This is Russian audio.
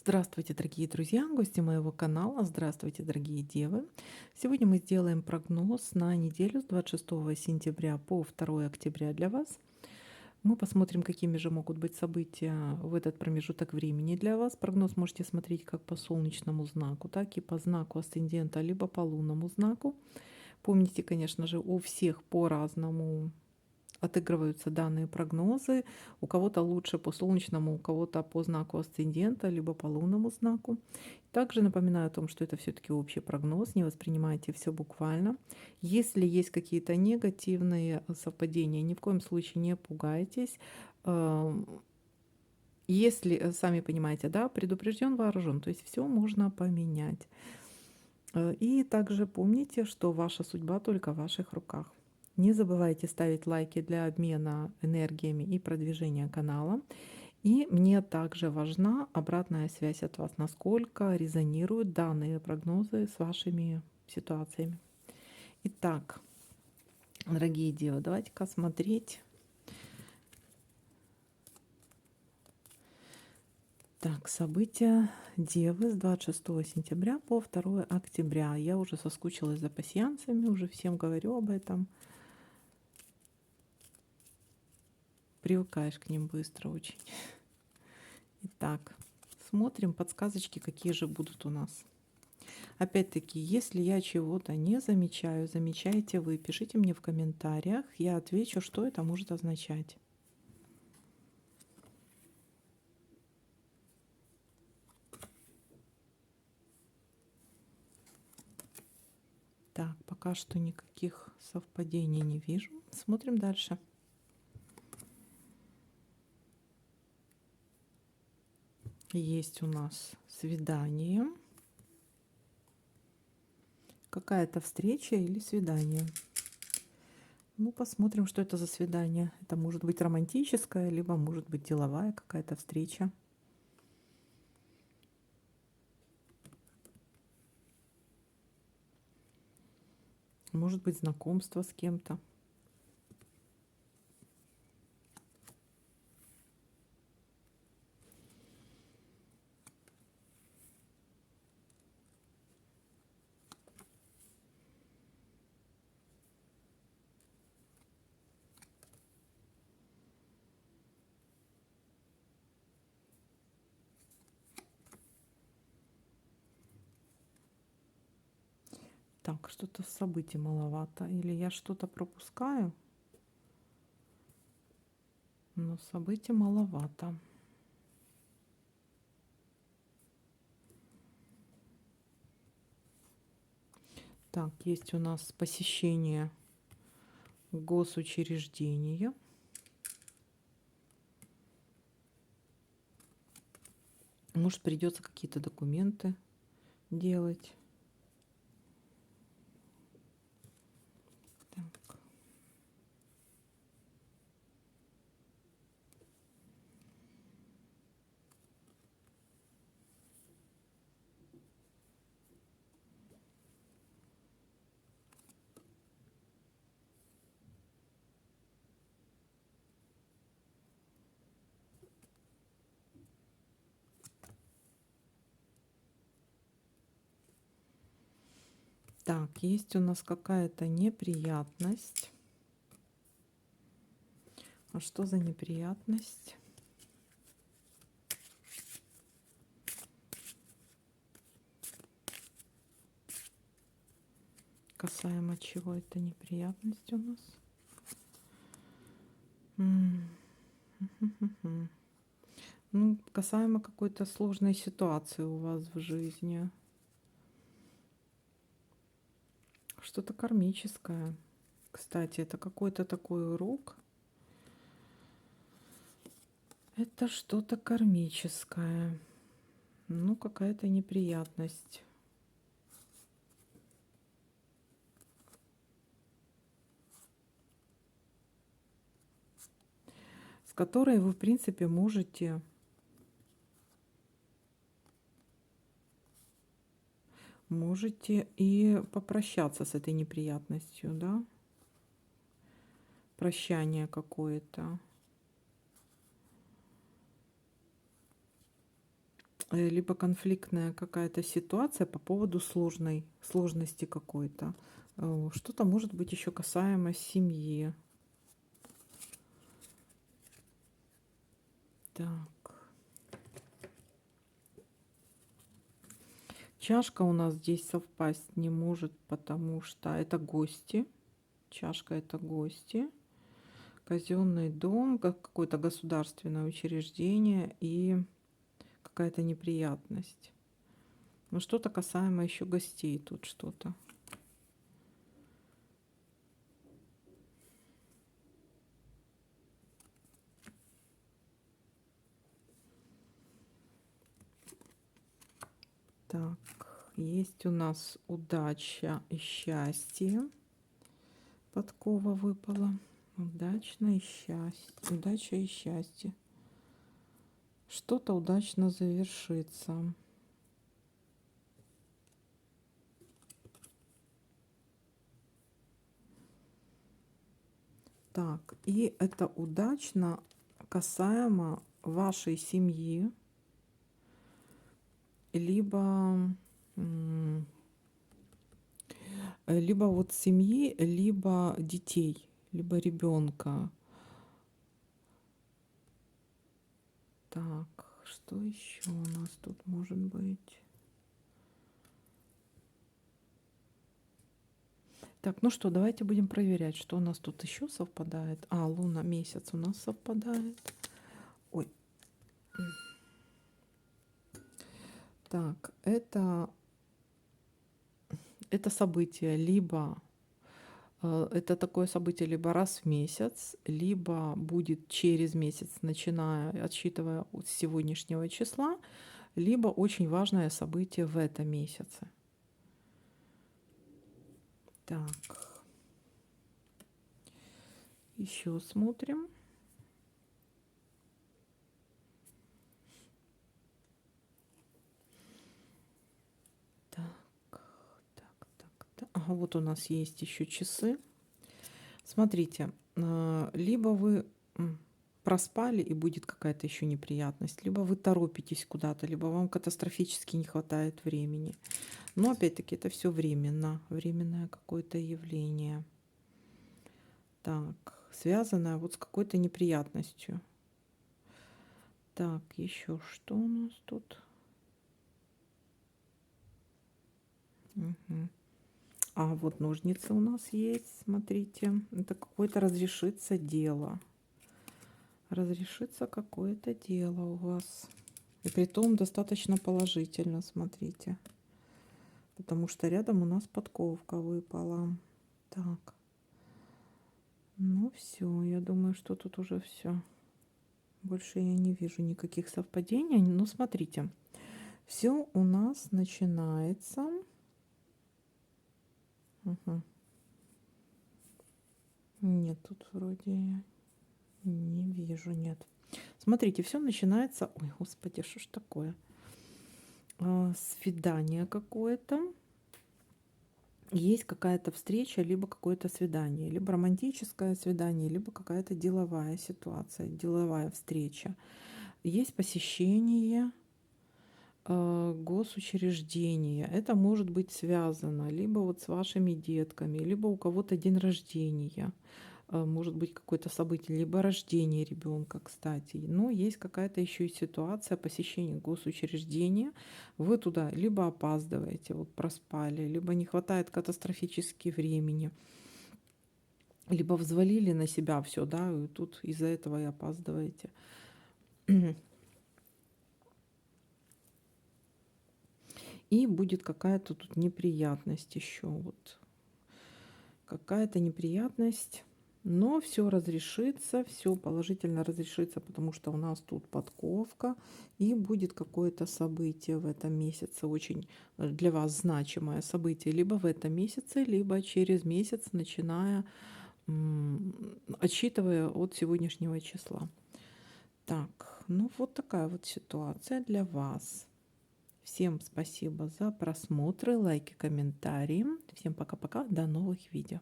Здравствуйте, дорогие друзья, гости моего канала. Здравствуйте, дорогие девы. Сегодня мы сделаем прогноз на неделю с 26 сентября по 2 октября для вас. Мы посмотрим, какими же могут быть события в этот промежуток времени для вас. Прогноз можете смотреть как по солнечному знаку, так и по знаку асцендента, либо по лунному знаку. Помните, конечно же, у всех по-разному отыгрываются данные прогнозы. У кого-то лучше по солнечному, у кого-то по знаку асцендента, либо по лунному знаку. Также напоминаю о том, что это все-таки общий прогноз, не воспринимайте все буквально. Если есть какие-то негативные совпадения, ни в коем случае не пугайтесь. Если, сами понимаете, да, предупрежден, вооружен, то есть все можно поменять. И также помните, что ваша судьба только в ваших руках. Не забывайте ставить лайки для обмена энергиями и продвижения канала. И мне также важна обратная связь от вас, насколько резонируют данные прогнозы с вашими ситуациями. Итак, дорогие девы, давайте-ка смотреть. Так, события Девы с 26 сентября по 2 октября. Я уже соскучилась за пасьянцами, уже всем говорю об этом. Привыкаешь к ним быстро очень. Итак, смотрим подсказочки, какие же будут у нас. Опять-таки, если я чего-то не замечаю, замечаете вы, пишите мне в комментариях, я отвечу, что это может означать. Так, пока что никаких совпадений не вижу. Смотрим дальше. Есть у нас свидание. Какая-то встреча или свидание. Ну, посмотрим, что это за свидание. Это может быть романтическое, либо может быть деловая какая-то встреча. Может быть знакомство с кем-то. Так, что-то событий маловато. Или я что-то пропускаю? Но событий маловато. Так, есть у нас посещение госучреждения. Может, придется какие-то документы делать. Так. Так, есть у нас какая-то неприятность. А что за неприятность? Касаемо чего это неприятность у нас? Ну, касаемо какой-то сложной ситуации у вас в жизни. Что-то кармическое. Кстати, это какой-то такой урок. Это что-то кармическое. Ну, какая-то неприятность. С которой вы, в принципе, можете и попрощаться с этой неприятностью, да? Прощание какое-то. либо конфликтная какая-то ситуация по поводу сложности какой-то. Что-то может быть еще касаемо семьи. Так. Чашка у нас здесь совпасть не может, потому что это гости. Чашка это гости. Казенный дом, как какое-то государственное учреждение и какая-то неприятность. Ну, что-то касаемо еще гостей тут что-то. Так, есть у нас удача и счастье. Подкова выпала. Удачно и счастье. Удача и счастье. Что-то удачно завершится. Так, и это удачно касаемо вашей семьи, либо либо вот семьи, либо детей, либо ребенка. Так, что еще у нас тут может быть? Так, ну что, давайте будем проверять, что у нас тут еще совпадает. А, луна, месяц у нас совпадает. Ой. Так, это событие либо это такое событие либо раз в месяц, либо будет через месяц, начиная, отсчитывая от сегодняшнего числа, либо очень важное событие в этом месяце. Так, еще смотрим. Так. Ага, вот у нас есть еще часы. Смотрите, либо вы проспали и будет какая-то еще неприятность, либо вы торопитесь куда-то, либо вам катастрофически не хватает времени. Но опять-таки это все временно, временное какое-то явление. Так, связанное вот с какой-то неприятностью. Так, еще что у нас тут? Угу. А вот ножницы у нас есть, смотрите. Это какое-то разрешится дело. Разрешится какое-то дело у вас. И притом достаточно положительно, смотрите. Потому что рядом у нас подковка выпала. Так. Ну все, я думаю, что тут уже все. Больше я не вижу никаких совпадений. Но смотрите, все у нас начинается. Угу. Нет, тут вроде не вижу, нет. Смотрите, все начинается. Ой, господи, что ж такое? Свидание какое-то. Есть какая-то встреча, либо какое-то свидание, либо романтическое свидание, либо какая-то деловая ситуация, деловая встреча. Есть посещение госучреждения. Это может быть связано либо вот с вашими детками, либо у кого-то день рождения. Может быть какое-то событие, либо рождение ребенка, кстати. Но есть какая-то еще и ситуация посещения госучреждения. Вы туда либо опаздываете, вот проспали, либо не хватает катастрофически времени, либо взвалили на себя все, да, и тут из-за этого и опаздываете. И будет какая-то тут неприятность еще, вот какая-то неприятность. Но все разрешится, все положительно разрешится, потому что у нас тут подковка, и будет какое-то событие в этом месяце, очень для вас значимое событие, либо в этом месяце, либо через месяц, начиная, отсчитывая от сегодняшнего числа. Так, ну вот такая вот ситуация для вас. Всем спасибо за просмотры, лайки, комментарии. Всем пока-пока, до новых видео.